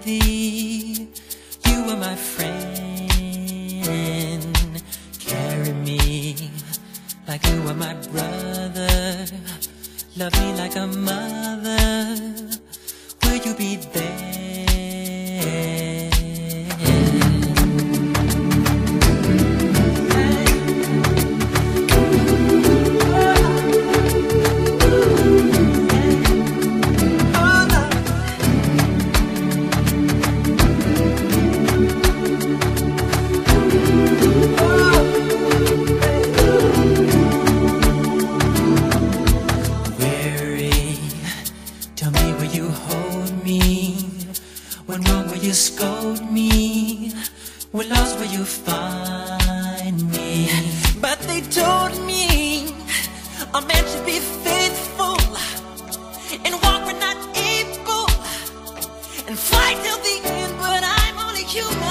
thee. You are my friend. Carry me like you are my brother. Love me like a mother. Will you be there? Tell me, will you hold me? When wrong, will you scold me? When lost, will you find me? But they told me a man should be faithful and walk when not able and fight till the end. But I'm only human.